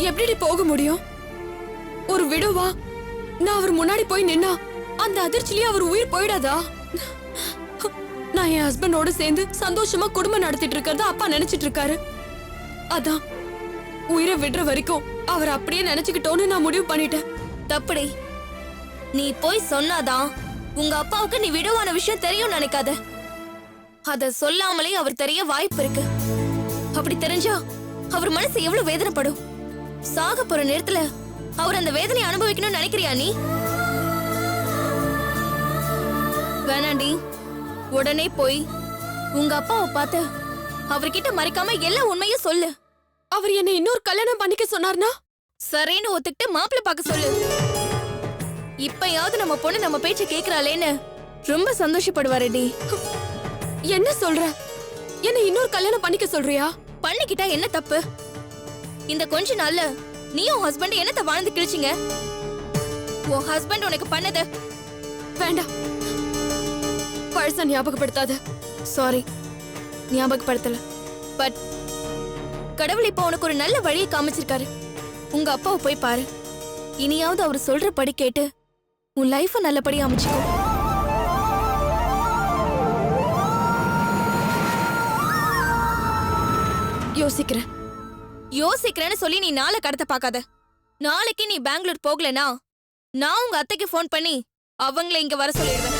எப்படி போக முடியும்? ஒரு விடுவா நான் அவர் முன்னாடி போய் நின்னா அந்த அதிர்ச்சியிலே அவர் உயிர் போயிடாதா? நான் என் ஹஸ்பண்டோட சேர்ந்து சந்தோஷமா குடும்பம் நடத்திட்டு இருக்கிறத அப்பா நினைச்சிட்டு இருக்காரு. அதான் உயிரை விடுற வரைக்கும் அவர் அப்படியே நினைச்சுக்கிட்டோன்னு நான் முடிவு பண்ணிட்டேன். தப்புடி. நீ போய் சொன்னாதான் உங்க அப்பாவுக்கு நீ விடுவான விஷயம் தெரியும் நினைக்காத. அத சொல்லாமலே அவர் தெரிய வாய்ப்பு இருக்கு. அப்படி தெரிஞ்சா அவர் மனசு எவ்வளவு வேதனைப்படும். சாக போற நேரத்துல அவர் அந்த வேதனை அனுபவிக்கணும்னு நினைக்கிறியா நீ? வேணாண்டி. உடனே போய் உங்க அப்பாவை பார்த்து அவர்கிட்ட மறைக்காம எல்லா உண்மையும் சொல்லு. அவர் என்ன இன்னொரு கல்யாணம் பண்ணிக்க சொன்னார்னா? சரின்னு ஒத்துக்கிட்டு மாப்பிள்ளை பார்க்க சொல்லு. இப்பயாவது நம்ம பொண்ணு நம்ம பேச்ச கேக்குறாளேன்னு ரொம்ப சந்தோஷப்படுவாருடி. என்ன சொல்ற? என்ன இன்னொரு கல்யாணம் பண்ணிக்க சொல்றியா? பண்ணிக்கிட்டா என்ன தப்பு? இந்த கொஞ்ச நாள்ல நீயும் ஹஸ்பண்ட் என்னத்த வாழ்ந்து கிழிச்சிங்க? உன் ஹஸ்பண்ட் உனக்கு பண்ணது வேண்டாம். பழச ஞாபகப்படுத்தாத. சாரி, ஞாபகப்படுத்தல. பட் கடவுள் இப்ப உனக்கு ஒரு நல்ல வழியை காமிச்சிருக்காரு. உங்க அப்பாவை போய் பாரு. இனியாவது அவர் சொல்றபடி கேட்டு உன் லைஃப நல்லபடி அமைச்சுக்கோ. யோசிக்கிறேன். யோசிக்கிறேன்னு சொல்லி நீ நாளை கடத்த பார்க்காத. நாளைக்கு நீ பெங்களூர் போகலனா நான் உங்க அத்தைக்கு போன் பண்ணி அவங்கள இங்க வர சொல்லிடுவேன்.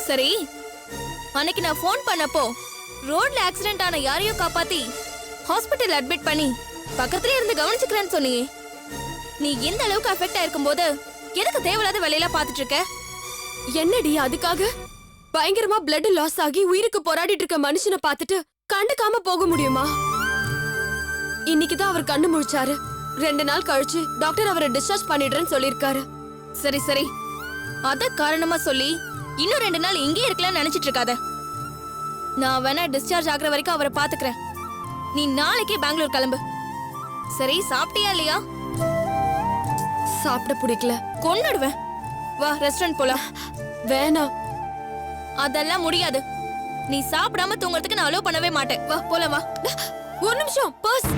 சரி, அன்னைக்கு நான் போன் பண்ணப்போ ரோட்ல ஆக்சிடென்ட் ஆன யாரையோ காப்பாத்தி ஹாஸ்பிட்டல் அட்மிட் பண்ணி பக்கத்துல இருந்து கவனிச்சுக்கிறேன்னு சொன்னியே. நீ எந்த அளவுக்கு அஃபெக்ட் ஆயிருக்கும் போது எதுக்கு தேவையில்லாத வேலையெல்லாம் பாத்துட்டு இருக்க? என்னடி அதுக்காக பயங்கரமா பிளட் லாஸ் ஆகி உயிருக்கு போராடிட்டு இருக்க மனுஷனை பார்த்துட்டு கண்டுக்காம போக முடியுமா? இன்னைக்குதான் அவர் கண்ணு முழிச்சாரு. 2 நாள் கழிச்சு டாக்டர் அவரை டிஸ்சார்ஜ் பண்ணிடுறேன்னு சொல்லிருக்காரு. சரி சரி, அத காரணமா சொல்லி இன்னும் 2 நாள் இங்கே இருக்கலாம்னு நினைச்சிட்டு இருக்காத. நான் வேணா டிஸ்சார்ஜ் ஆகுற வரைக்கும் அவரை பாத்துக்கிறேன். நீ நாளைக்கே பெங்களூர் கிளம்பு. சரி, சாப்பிட்டியா இல்லையா? சாப்பிட பிடிக்கல. கொன்னுடுவேன். வா, ரெஸ்டாரண்ட் போலாம். வேணாம். அதெல்லாம் முடியாது. நீ சாப்பிடாம தூங்குறதுக்கு நான் அலோ பண்ணவே மாட்டேன். வா போலாம். வா. ஒரு நிமிஷம். பர்ஸ்.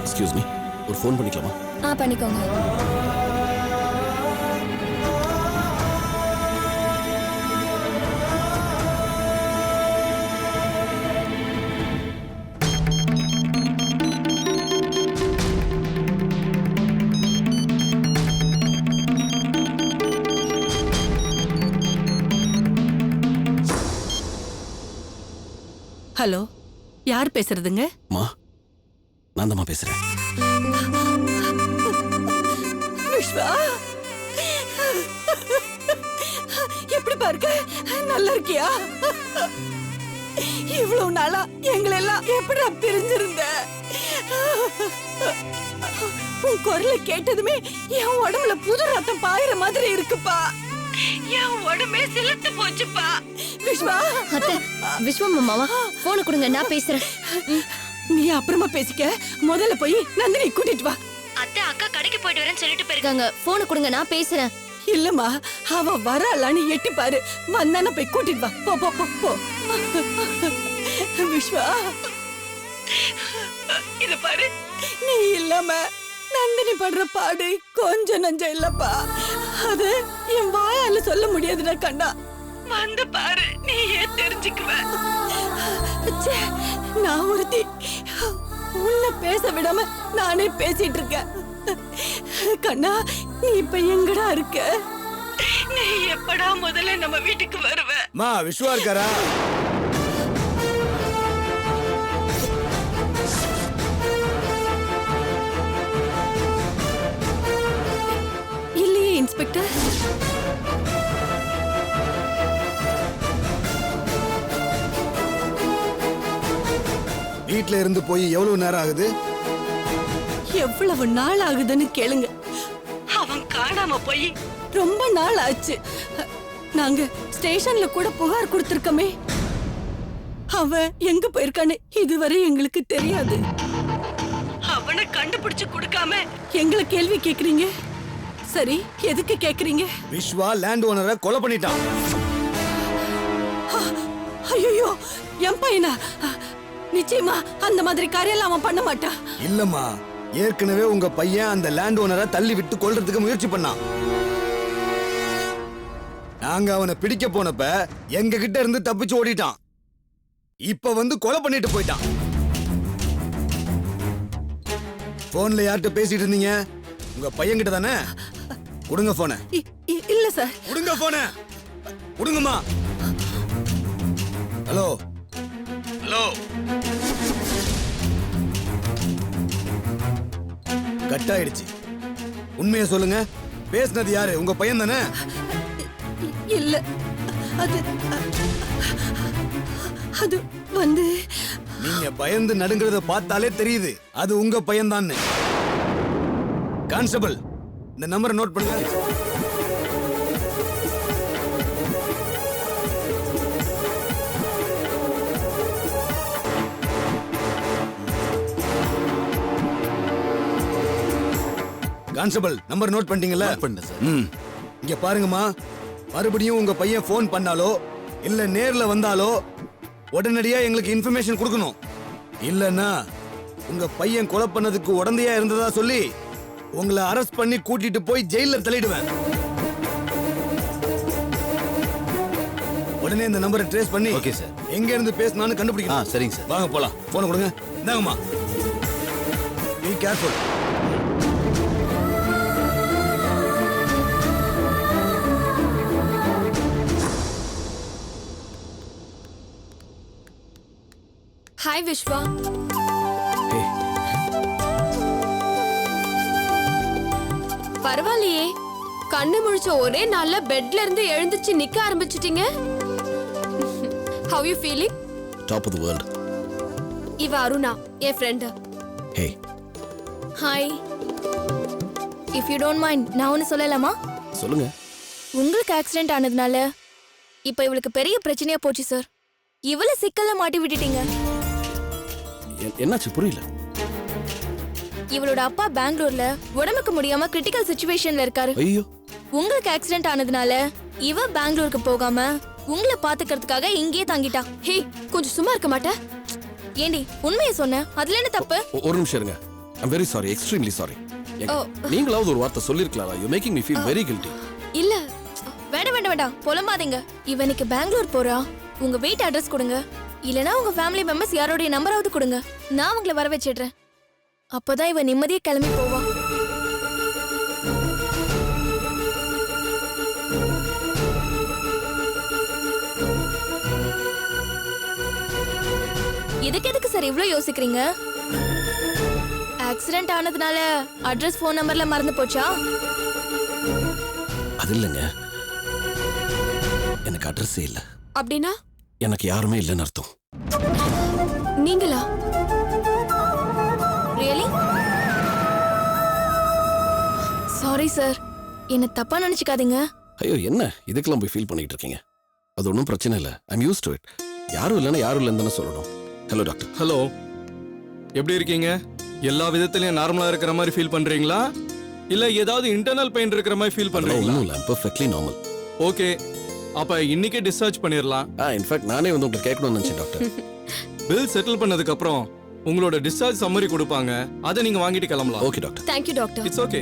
எக்ஸ்கியூஸ் மீ, ஒரு ஃபோன் பண்ணிக்கலாமா? பண்ணிக்கோங்க. ஹலோ, யார் பேசுறதுங்க? மா, நான் தான் பேசுறேன். விஸ்வா, எப்படி பாருக்க? நல்லா இருக்கியா? இவ்வளவு நாளா எங்களை எல்லாம் எப்படி பிரிஞ்சிருந்த? உன் குரலை கேட்டதுமே என் உடம்புல புது ரத்தம் பாயிற மாதிரி இருக்குப்பா. என் உடம்பே சிலுத்து போச்சுப்பா. விஸ்வா, அத்தை, விஸ்வம் மாமா போனை கொடுங்க, நான் பேசுறேன். நீ அப்புறமா பேசிக்க. முதல்ல போய் நந்தினி கூட்டிட்டு வா. அத்தை, அக்கா கடைக்கு போயிட்டு வரேன்னு சொல்லிட்டு போயிருக்காங்க. போனை கொடுங்க, நான் பேசுறேன். இல்லம்மா, அவ வரலான்னு எட்டி பாரு. வந்தான போய் கூட்டிட்டு வா. போ போ போ போ. விஸ்வா, இத பாரு, நீ இல்லாம நந்தினி படுற பாடு கொஞ்சம் நஞ்சம் இல்லப்பா. அது என் வாயால சொல்ல முடியாதுடா கண்ணா. வந்து பாரு, நீயே தெரிஞ்சுக்குவ. நான் ஒருத்தி உன்னை பேச விடாம நானே பேசிட்டு இருக்கேன். கண்ணா, நீ இப்ப எங்கடா இருக்க? நீ எப்படா முதல்ல நம்ம வீட்டுக்கு வருவ? மா, விஸ்வா இருக்காரா? இல்லையே இன்ஸ்பெக்டர். வீட்ல இருந்து போய் எவ்வளவு நேரம் ஆகுது? எவ்வளவு நாள் ஆகுதுன்னு கேளுங்க. அவன் காணாம போய் ரொம்ப நாள் ஆச்சு. நாங்க ஸ்டேஷன்ல கூட புகார் கொடுத்திருக்கோமே. அவன் எங்க போயிருக்கான்னு இதுவரை எங்களுக்கு தெரியாது. அவனை கண்டுபிடிச்சு கொடுக்காம எங்களை கேள்வி கேக்குறீங்க. சரி, எதுக்கு கேக்குறீங்க? விஸ்வா லேண்ட் ஓனரை கொலை பண்ணிட்டான். ஐயோ, என் பையனா? நிச்சயமா அந்த மாதிரி காரியெல்லாம் அவன் பண்ண மாட்டான். இல்லம்மா, ஏற்கனவே உங்க பையன் அந்த லேண்ட் ஓனரை தள்ளி விட்டு கொல்றதுக்கு முயற்சி பண்ணான். நாங்க அவனை பிடிக்க போனப்ப எங்க கிட்ட இருந்து தப்பிச்சு ஓடிட்டான். இப்ப வந்து கொலை பண்ணிட்டு போயிட்டான். போன்ல யார்கிட்ட பேசிட்டு இருந்தீங்க? உங்க பையன் கிட்ட தானே? கொடுங்க போன. இல்ல சார். கொடுங்க போன. கொடுங்கம்மா. ஹலோ ஹலோ, கட் ஆயிடுச்சு. உண்மையை சொல்லுங்க, பேசுனது யாரு? உங்க பையன் தானே? இல்ல, அது அது வந்து நீங்க பயந்து நடுங்கிறத பார்த்தாலே தெரியுது அது உங்க பையன் தான். கான்ஸ்டபிள், இந்த நம்பரை நோட் பண்ணுங்க. கான்ஸ்டபிள், நம்பர் நோட் பண்ணிட்டீங்களா? பண்ணேன் சார். இங்க பாருங்கம்மா, மறுபடியும் உங்க பையன் ஃபோன் பண்ணாலோ இல்ல நேர்ல வந்தாலோ உடனடியா எங்களுக்கு இன்ஃபர்மேஷன் கொடுக்கணும். இல்லன்னா உங்க பையன் கொலை பண்ணதுக்கு உடந்தையா இருந்ததா சொல்லி உங்களை அரெஸ்ட் பண்ணி கூட்டிட்டு போய் ஜெயில தள்ளிடுவேன். உடனே இந்த நம்பரை ட்ரேஸ் பண்ணி ஓகே சார். எங்க இருந்து பேசினான்னு கண்டுபிடிக்கணும். சரிங்க சார். வாங்க போலாம். போனை கொடுங்க. இந்தாங்கம்மா. Be careful. ஹாய் விஸ்வா. பரவாயில்லையே, கண்ணு முழிச்ச ஒரே நாள்ல பெட்ல இருந்து எழுந்துச்சு நிக்க ஆரம்பிச்சிட்டீங்க. How you feeling? Top of the world. இவ அருணா, என் friend. Hey, hi. If you don't mind, நான் ஒன்று சொல்லலாமா? சொல்லுங்க. உங்களுக்கு ஆக்சிடென்ட் ஆனதுனால இப்போ இவளுக்கு பெரிய பிரச்சனையா போச்சு சார். இவளை சிக்கல்ல மாட்டி விட்டுட்டீங்க. என்னாச்சு? புரியல. இவளோட அப்பா பெங்களூர்ல உடம்புக்கு முடியாம கிரிட்டிக்கல் சிச்சுவேஷன்ல இருக்காரு. ஐயோ. உங்களுக்கு ஆக்சிடென்ட் ஆனதுனால இவ பெங்களூருக்கு போகாம உங்களை பாத்துக்கிறதுக்காக இங்கேயே தங்கிட்டா. ஹே, கொஞ்சம் சும்மா இருக்க மாட்டே? ஏண்டி, உண்மையை சொன்ன, அதுல என்ன தப்பு? ஒரு நிமிஷம் இருங்க. I'm very sorry, extremely sorry. நீங்களாவது ஒரு வார்த்தை சொல்லிருக்கலாம். You making me feel very guilty. இல்ல, வேண்டாம் வேண்டாம் வேண்டாம், புலம்பாதீங்க. இவனுக்கு பெங்களூர் போறா. உங்க வீட்டு அட்ரஸ் கொடுங்க, இல்லனா உங்க ஃபேமிலி மெம்பர்ஸ் யாரோட நம்பராவது கொடுங்க. நான் உங்களை வர வச்சிடுறேன். அப்பதான் இவ நிம்மதியா கிளம்பி போவா. இதுக்கு எதுக்கு சார் இவ்ளோ யோசிக்கிறீங்க? ஆக்சிடென்ட் ஆனதுனால அட்ரஸ் ஃபோன் நம்பர்ல மறந்து போச்சா? அது இல்லைங்க, எனக்கு அட்ரஸே இல்ல. அப்படின்னா எனக்கு யாருமே இல்லைன்னு அர்த்தம். நீங்களா? ரியலி? சாரி சார், என்ன தப்பா நினைச்சுக்காதீங்க. ஐயோ, என்ன இதுக்கெல்லாம் போய் ஃபீல் பண்ணிட்டு இருக்கீங்க? அது ஒன்றும் பிரச்சனை இல்லை. I'm use to it. யாரும் இல்லைன்னா யாரும் இல்லைன்னு தானே சொல்லணும். Hello doctor. ஹலோ, எப்படி இருக்கீங்க? எல்லா விதத்திலயும் நார்மலா இருக்கிற மாதிரி ஃபீல் பண்றீங்களா, இல்ல ஏதாவது இன்டர்னல் பெயின் இருக்கிற மாதிரி ஃபீல் பண்றீங்களா? ஒன்றும் இல்லை, பெர்ஃபெக்ட்லி நார்மல். ஓகே, அப்ப இன்னைக்கே டிஸ்சார்ஜ் பண்ணிடலாம். இன்ஃபேக்ட் நானே வந்து உங்களுக்கு கேட்கணும்னு நினைச்சேன் டாக்டர். பில் செட்டில் பண்ணதுக்கு அப்புறம் உங்களோட டிஸ்சார்ஜ் சம்மரி கொடுப்பாங்க, அதை நீங்க வாங்கிட்டு கிளம்பலாம். Okay doctor. Thank you doctor. It's okay.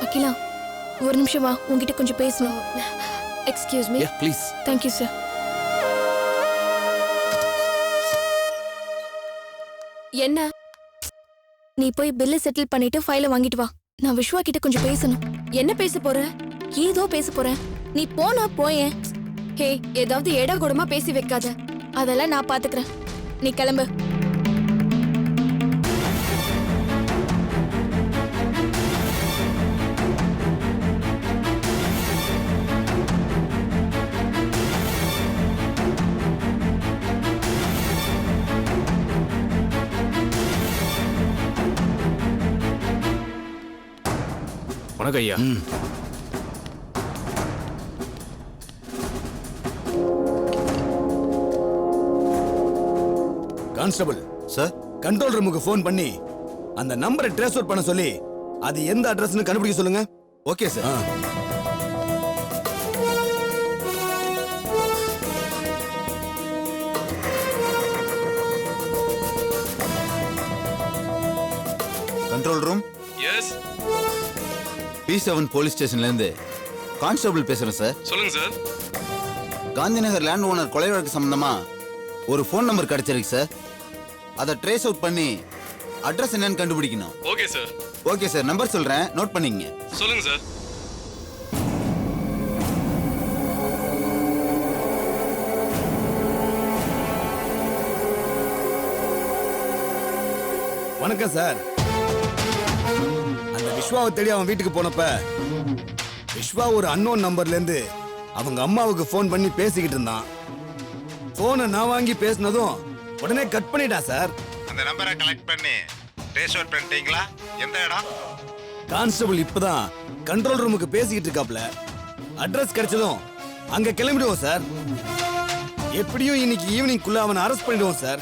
Akila, ஒரு நிமிஷம் வா, உன்கிட்ட கொஞ்சம் பேசணும். Excuse me. Please. Thank you sir. என்ன? நீ போய் பில்ல செட்டில் பண்ணிட்டு ஃபைலை வாங்கிட்டு வா. நான் விஸ்வா கிட்ட கொஞ்சம் பேசணும். என்ன பேச போற? ஏதோ பேச போறேன். நீ போனா போயேன். ஹே, ஏதாவது ஏடா கூடமா பேசி வைக்காத. அதெல்லாம் நான் பாத்துக்கிறேன். நீ கிளம்பு. வணக்கம் ஐயா. கான்ஸ்டபிள் சார் கண்ட்ரோல் ரூமுக்கு ஃபோன் பண்ணி அந்த நம்பரை ட்ரேஸ் அவுட் பண்ண சொல்லி அது எந்த அட்ரஸ்னு கண்டுபிடிக்க சொல்லுங்க. Okay sir. Control room. Yes. P7 police ஸ்டேஷன்ல இருந்து கான்ஸ்டபிள் பேசுறேன் சார். சொல்லுங்க sir. Gandhi Nagar land owner கொலை வழக்கு சம்பந்தமா ஒரு ஃபோன் நம்பர் கிடைச்சிருக்கு சார். அதை ட்ரேஸ் அவுட் பண்ணி அட்ரஸ் என்னன்னு கண்டுபிடிக்கணும். Okay sir. Okay sir, number சொல்றேன், நோட் பண்ணிக்கங்க. சொல்லுங்க சார். வணக்கம் சார். அந்த விஸ்வாவை தேடி அவன் வீட்டுக்கு போனப்ப விஸ்வா ஒரு அன்னோன் நம்பர்ல இருந்து அவங்க அம்மாவுக்கு ஃபோன் பண்ணி பேசிக்கிட்டு இருந்தான். போனை நான் வாங்கி பேசினதும் உடனே கட் பண்ணிட்டான் சார். அந்த நம்பரை கலெக்ட் பண்ணி ட்ரேஸ் அவுட் பண்ணிட்டீங்களா? எந்த இடம்? கான்ஸ்டபிள் இப்பதான் கண்ட்ரோல் ரூமுக்கு பேசிக்கிட்டு இருக்காப்ல. அட்ரஸ் கிடைச்சதும் அங்க கிளம்பிடுவோம் சார். எப்படியும் இன்னைக்கு ஈவினிங்குள்ள அவனை அரெஸ்ட் பண்ணிடுவோம் சார்.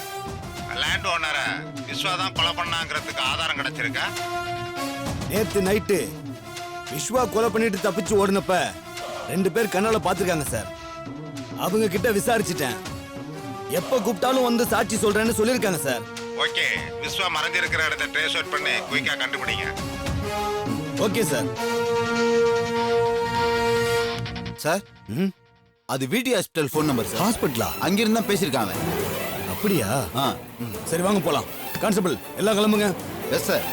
லேண்ட் ஓனரை விஸ்வா தான் கொலை பண்ணாங்கிறதுக்கு ஆதாரம் கிடைச்சிருக்கா? நேத்து நைட்டு விஸ்வா கொலை பண்ணிட்டு தப்பிச்சு ஓடுனப்ப 2 பேர் கண்ணால பாத்துருக்காங்க சார். அவங்க கிட்ட விசாரிச்சிட்டேன். எப்ப கூப்பிட்டாலும் வந்து சாட்சி சொல்றேன்னு சொல்லிருக்காங்க சார். ஓகே, விஸ்வா மறைஞ்சிருக்கிற இடத்தை ட்ரேஸ் அவுட் பண்ணி குயிக்கா கண்டுபிடிங்க. Okay sir. சார் அது விடி ஹாஸ்பிட்டல் ஃபோன் நம்பர் சார். ஹாஸ்பிட்டலா? அங்கிருந்து தான் பேசியிருக்காங்க. அப்படியா? சரி வாங்க போலாம். கான்ஸ்டபிள் எல்லாம் கிளம்புங்க. Yes sir.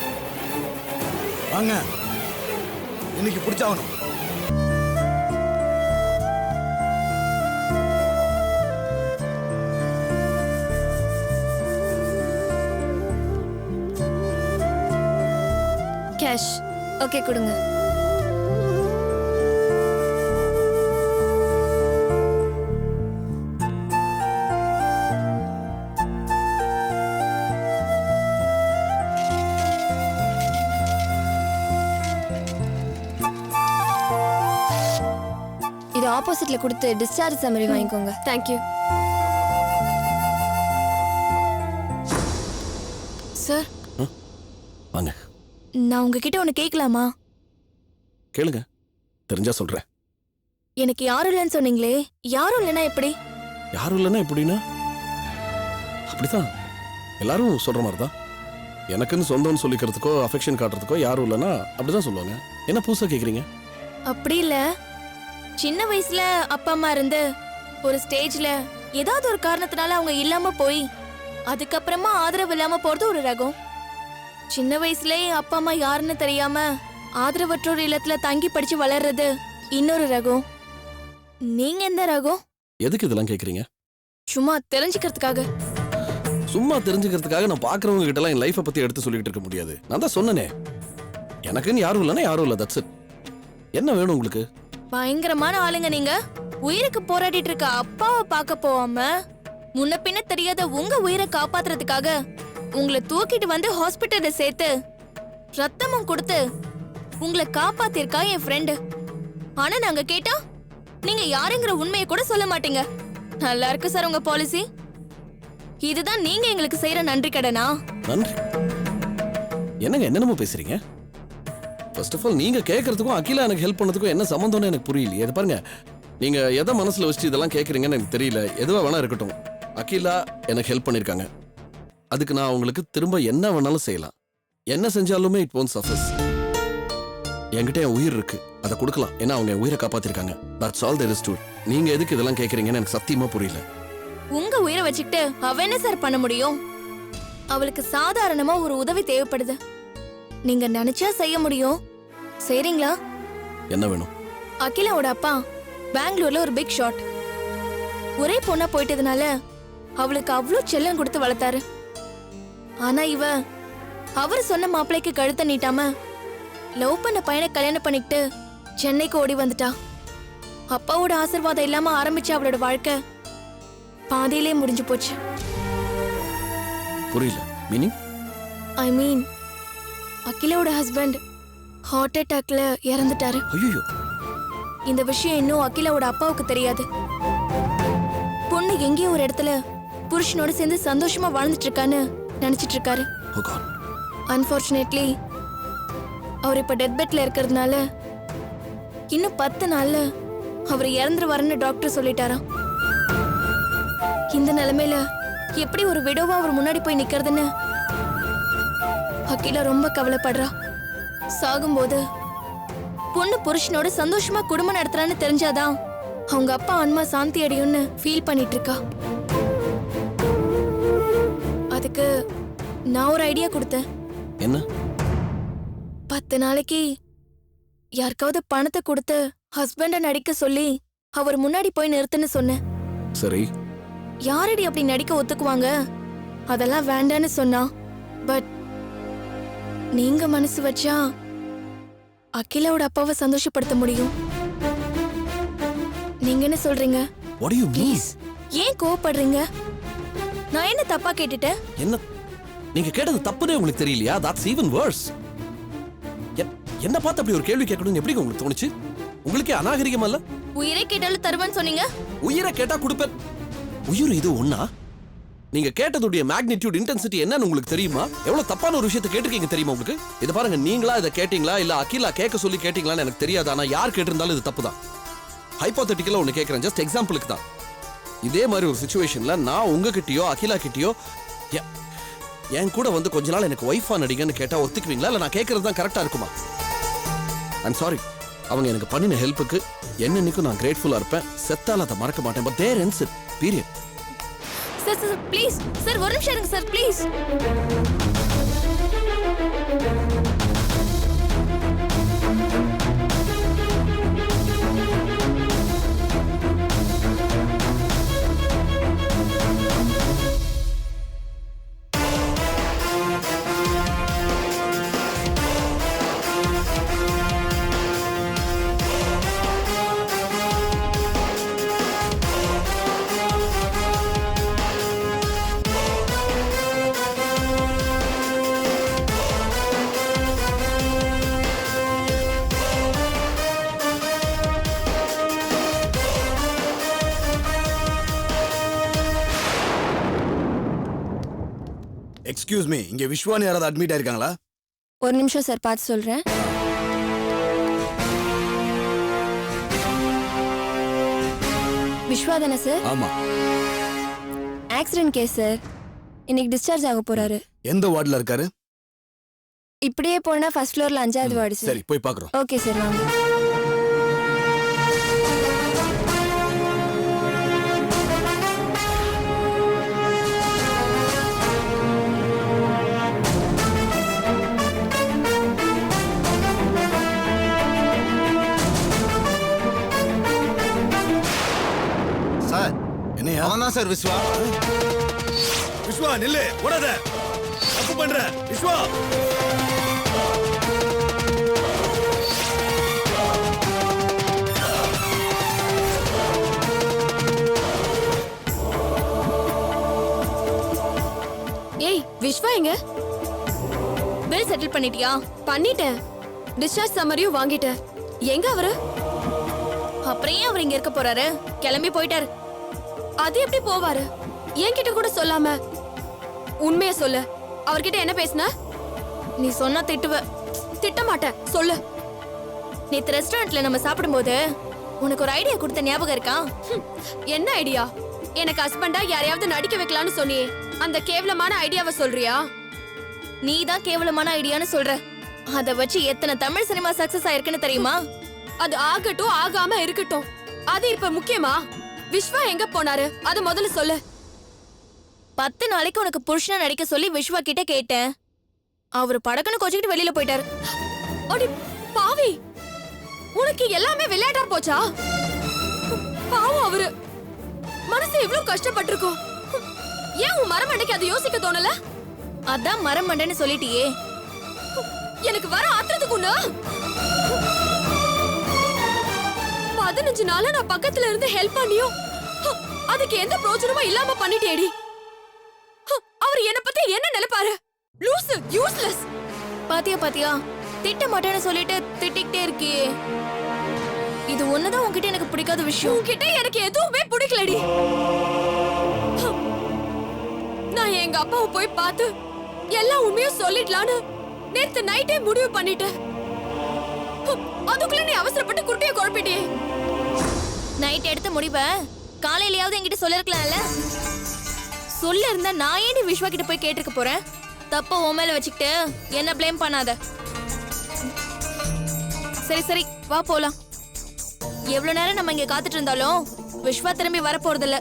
வாங்க, இன்னைக்கு பிடிச்சாகணும். கேஷ். ஓகே, கொடுங்க. இது ஆப்போசிட்ல கொடுத்து டிஸ்சார்ஜ் சம்மரி வாங்கிக்கோங்க. தேங்க்யூ சார், வாங்க நான் உங்ககிட்ட ஒன்று கேட்கலாமா? கேளுங்க, தெரிஞ்சா சொல்றேன். எனக்கு யாரும் இல்லைன்னு சொன்னீங்களே, யாரும் இல்லைன்னா எப்படி? யாரும் இல்லைன்னா எப்படின்னா அப்படித்தான் எல்லாரும் சொல்ற மாதிரி தான். எனக்குன்னு சொந்தம்னு சொல்லிக்கிறதுக்கோ அஃபெக்ஷன் காட்டுறதுக்கோ யாரும் இல்லைன்னா அப்படிதான் சொல்லுவாங்க. என்ன புதுசா கேக்குறீங்க? அப்படி இல்ல, சின்ன வயசுல அப்பா அம்மா இருந்து ஒரு ஸ்டேஜ்ல ஏதாவது ஒரு காரணத்தினால அவங்க இல்லாம போய் அதுக்கப்புறமா ஆதரவு இல்லாம போறது ஒரு ரகம். சின்ன வயசுலயே அப்பா அம்மா யாருன்னு தெரியாம ஆதரவற்றோர் இல்லத்துல தங்கி படிச்சு வளர்றது இன்னொரு ரகம். நீங்க எந்த ரகம்? எதுக்கு இதெல்லாம் கேக்குறீங்க? சும்மா தெரிஞ்சுக்கிறதுக்காக. சும்மா தெரிஞ்சுக்கிறதுக்காக நான் பாக்குறவங்க கிட்ட எல்லாம் என் லைஃபை பத்தி எடுத்து சொல்லிட்டு இருக்க முடியாது. நான் தான் சொன்னனே, எனக்குன்னு யாரும் இல்லைன்னா யாரும் இல்லை. That's it. என்ன வேணும் உங்களுக்கு? பயங்கரமான ஆளுங்க நீங்க. உயிருக்கு போராடிட்டு இருக்க அப்பாவை பார்க்க போவாம முன்ன பின்ன தெரியாத உங்க உயிரை காப்பாத்துறதுக்காக உங்களை தூக்கிட்டு வந்து ஹாஸ்பிட்டல்ல சேர்த்து ரத்தமும் கொடுத்து உங்களை காப்பாத்திருக்கா என் ஃப்ரெண்டு. ஆனா நாங்க கேட்டா நீங்க யாருங்கிற உண்மையை கூட சொல்ல மாட்டீங்க. நல்லா இருக்கு சார் உங்க பாலிசி. இதுதான் நீங்க எங்களுக்கு செய்யற நன்றி கடனா? நன்றி என்னங்க, என்னென்னமோ பேசுறீங்க? ஃபர்ஸ்ட் ஆஃப் ஆல் நீங்க கேட்கறதுக்கும் அகிலா எனக்கு ஹெல்ப் பண்ணதுக்கும் என்ன சம்பந்தம்னு எனக்கு புரியலையே. இது பாருங்க, நீங்க எதை மனசுல வச்சு இதெல்லாம் கேட்கறீங்கன்னு எனக்கு தெரியல. எதுவா வேணா இருக்கட்டும், அகிலா எனக்கு ஹெல்ப் பண்ணிருக்காங்க. அதுக்கு நான் உங்களுக்கு திரும்ப என்ன வேணாலும் செய்யலாம். என்ன செஞ்சாலுமே இட் ஒன்ட் சஃபர்ஸ். என்கிட்ட என் உயிர் இருக்கு, அதை கொடுக்கலாம். ஏன்னா அவங்க என் உயிரை காப்பாத்திருக்காங்க. That's all there is to it. நீங்க எதுக்கு இதெல்லாம் கேட்கறீங்கன்னு எனக்கு சத்தியமா புரியல. உங்க உயிரை வச்சுக்கிட்டு அவ என்ன சார் பண்ண முடியும்? அவளுக்கு சாதாரணமா ஒரு உதவி தேவைப்படுது. நீங்க நினைச்சா செய்ய முடியும். செய்றீங்களா? என்ன வேணும்? அகிலாவோட அப்பா பெங்களூர்ல ஒரு பிக் ஷாட். ஒரே பொண்ணா போயிட்டதுனால அவளுக்கு அவ்வளோ செல்லம் கொடுத்து வளர்த்தாரு. ஆனா இவ அவர் சொன்ன மாப்பிள்ளைக்கு கழுத்தை நீட்டாம லவ் பண்ண பையனை கல்யாணம் பண்ணிக்கிட்டு சென்னைக்கு ஓடி வந்துட்டா. அப்பாவோட ஆசீர்வாதம் இல்லாம ஆரம்பிச்ச அவளோட வாழ்க்கை பாதியிலே முடிஞ்சு போச்சு. புரியல. மீனிங்? ஐ மீன், அகிலாவோட ஹஸ்பண்ட் ஹார்ட் அட்டாக்ல இறந்துட்டாரு. ஐயோ, இந்த விஷயம் இன்னும் அகிலாவோட அப்பாவுக்கு தெரியாது. பொண்ணு எங்கேயோ ஒரு இடத்துல புருஷனோட சேர்ந்து சந்தோஷமா வாழ்ந்துட்டு இருக்கான்னு நினைச்சிட்டு இருக்காரு. oh God. அன்பார்ச்சுனேட்லி அவர் இப்ப டெத் பெட்ல இருக்கிறதுனால இன்னும் 10 நாள்ல அவர் இறந்துருவாருன்னு டாக்டர் சொல்லிட்டாராம். இந்த நிலைமையில எப்படி ஒரு விடோவா அவர் முன்னாடி போய் நிக்கிறதுன்னு அகிலா ரொம்ப கவலைப்படுறா. சாகும்போது பொண்ணு புருஷனோட சந்தோஷமா குடும்பம் நடத்துறான்னு தெரிஞ்சாதான் அவங்க அப்பா ஆன்மா சாந்தி அடையும்னு ஃபீல் பண்ணிட்டு இருக்கா. அதுக்கு நான் ஒரு ஐடியா கொடுத்தேன். என்ன? 10 நாளைக்கு யாருக்காவது பணத்தை கொடுத்து ஹஸ்பண்ட நடிக்க சொல்லி அவர் முன்னாடி போய் நிறுத்துன்னு சொன்னேன். சரி, யாரடி அப்படி நடிக்க ஒத்துக்குவாங்க? அதெல்லாம் வேண்டான்னு சொன்னா. பட் நீங்க மனசு வச்சா அகிலாவோட அப்பாவை சந்தோஷப்படுத்த முடியும். நீங்க என்ன சொல்றீங்க? what do you mean? ஏன் கோவப்படுறீங்க? நான் என்ன தப்பா கேட்டுட்டேன்? என்ன நீங்க கேட்டது தப்புனே உங்களுக்கு தெரியலையா? that's even worse. என்ன பார்த்து அப்படி ஒரு கேள்வி கேட்கணும்னு எப்படி உங்களுக்கு தோணுச்சு? உங்களுக்கே அநாகரிகமா இல்ல? உயிரை கேட்டாலும் தருவேன்னு சொன்னீங்க. உயிரை கேட்டா கொடுப்பேன். உயிர் இது ஒண்ணா? நீங்க கேட்டதுடைய மேக்னிட்யூட் இன்டென்சிட்டி என்னன்னு உங்களுக்கு தெரியுமா? எவ்வளவு தப்பான ஒரு விஷயத்தை கேட்டிருக்கீங்க தெரியுமா உங்களுக்கு? இத பாருங்க, நீங்களா இதை கேட்டீங்களா இல்ல அகிலா கேட்க சொல்லி கேட்டீங்களான்னு எனக்கு தெரியாது. ஆனா யார் கேட்டிருந்தாலும் இது தப்பு தான். ஹைப்போதெட்டிக்கலா ஒன்னு கேட்கறேன், ஜஸ்ட் எக்ஸாம்பிளுக்கு தான். இதே மாதிரி ஒரு சிச்சுவேஷன்ல நான் உங்ககிட்டயோ அகிலா கிட்டயோ என் கூட வந்து கொஞ்ச நாள் எனக்கு ஒய்ஃபா நடிகன்னு கேட்டா ஒத்துக்குவீங்களா? இல்ல நான் கேட்கறது தான் கரெக்டா இருக்குமா? ஐம் சாரி, அவங்க எனக்கு பண்ணின ஹெல்ப்புக்கு என்னன்னைக்கும் நான் கிரேட்ஃபுல்லா இருப்பேன். செத்தால அதை மறக்க மாட்டேன். But there ends it, period. Sir sir please sir, ஒரு நிமிஷம் இருங்க சார் ப்ளீஸ். எக்ஸ்கியூஸ் மீ, இங்க விஸ்வான்னு யாராவது அட்மிட் ஆயிருக்காங்களா? ஒரு நிமிஷம் சார், பார்த்து சொல்றேன். விஸ்வா தானே சார்? ஆமா. Accident case sir. இன்னைக்கு டிஸ்சார்ஜ் ஆக போறாரு. எந்த வார்டுல இருக்காரு? இப்படியே போனா ஃபர்ஸ்ட் ஃப்ளோர்ல 5வது வார்டு சார். சரி, போய் பார்க்கறோம். ஓகே சார், வாங்க. சார், என்னையா? அவன் தான் சார் விஸ்வா. விஸ்வா நில்லு, ஓடாத. தப்பு பண்ற விஸ்வா. ஏய், விஸ்வா எங்க? பில் செட்டில் பண்ணிட்டியா? பண்ணிட்டேன். டிஸ்சார்ஜ் சம்மரியும் வாங்கிட்டேன். எங்க அவரு? அப்புறம் ஏன் அவர் இங்க இருக்க போறாரு? கிளம்பி போயிட்டாரு. அது எப்படி போவாரு? என்கிட்ட கூட சொல்லாம. உண்மைய சொல்லு, அவர்கிட்ட என்ன பேசுன? நீ சொன்னா திட்டுவ. திட்ட மாட்டேன், சொல்லு. நேத்து ரெஸ்டாரண்ட்ல நம்ம சாப்பிடும்போது உனக்கு ஒரு ஐடியா கொடுத்த ஞாபகம் இருக்கா? என்ன ஐடியா? எனக்கு ஹஸ்பண்டா யாரையாவது நடிக்க வைக்கலாம்னு சொன்னியே, அந்த கேவலமான ஐடியாவை சொல்றியா? நீ தான் கேவலமான ஐடியான்னு சொல்ற. அத வச்சு எத்தனை தமிழ் சினிமா சக்சஸ் ஆயிருக்குன்னு தெரியுமா? அது ஆகட்டும், ஆகாம இருக்கட்டும். அது இப்ப முக்கியமா? விஸ்வா எங்க போனாரு? அத முதல்ல சொல்லு. 10 நாளைக்கு உனக்கு புருஷனா நடிக்க சொல்லி விஸ்வா கிட்ட கேட்டேன். அவரு படக்குன்னு கோச்சிக்கிட்டு வெளியில போயிட்டாரு. அடி பாவி, உனக்கு எல்லாமே விளையாட்டா போச்சா? பாவம் அவரு மனசு எவ்வளவு கஷ்டப்பட்டிருக்கும். ஏன் உன் மரமண்டைக்கு அது யோசிக்க தோணல? அதான் மரம் மண்டன்னு சொல்லிட்டியே. எனக்கு வர ஆத்திரத்துக்குன்னா 15 நாளா நான் பக்கத்துல இருந்து ஹெல்ப் பண்ணியும் அதுக்கு எந்த பிரயோஜனமும் இல்லாம பண்ணிட்டேடி. அவர் என்ன பத்தி என்ன நினைப்பாரு? லூசு, யூஸ்லெஸ். பாத்தியா பாத்தியா, திட்ட மாட்டேன்னு சொல்லிட்டு திட்டிக்கிட்டே இருக்கியே. இது ஒண்ணுதான் உன்கிட்ட எனக்கு பிடிக்காத விஷயம். உன்கிட்ட எனக்கு எதுவுமே பிடிக்கலடி. நான் எங்க அப்பாவை போய் பார்த்து எல்லா உண்மையும் சொல்லிடலான்னு நேத்து நைட்டே முடிவு பண்ணிட்டேன். அதுக்குள்ள நீ அவசரப்பட்டு குட்டியை குழப்பிட்டியே. நைட் எடுத்த முடிவை காலையிலயாவது என்கிட்ட சொல்லிருக்கலாம்ல. சொல்ல இருந்தா நான் ஏன் விஸ்வா கிட்ட போய் கேட்டிருக்க போறேன்? தப்ப உன் மேல வச்சுக்கிட்டு என்ன ப்ளேம் பண்ணாத. சரி சரி வா போலாம். எவ்வளவு நேரம் நம்ம இங்க காத்துட்டு இருந்தாலும் விஸ்வா திரும்பி வர போறது இல்ல.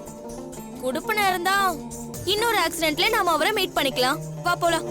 குடுப்பு நேரம் தான். இன்னொரு ஆக்சிடென்ட்ல நாம அவரை மீட் பண்ணிக்கலாம். வா போலாம்.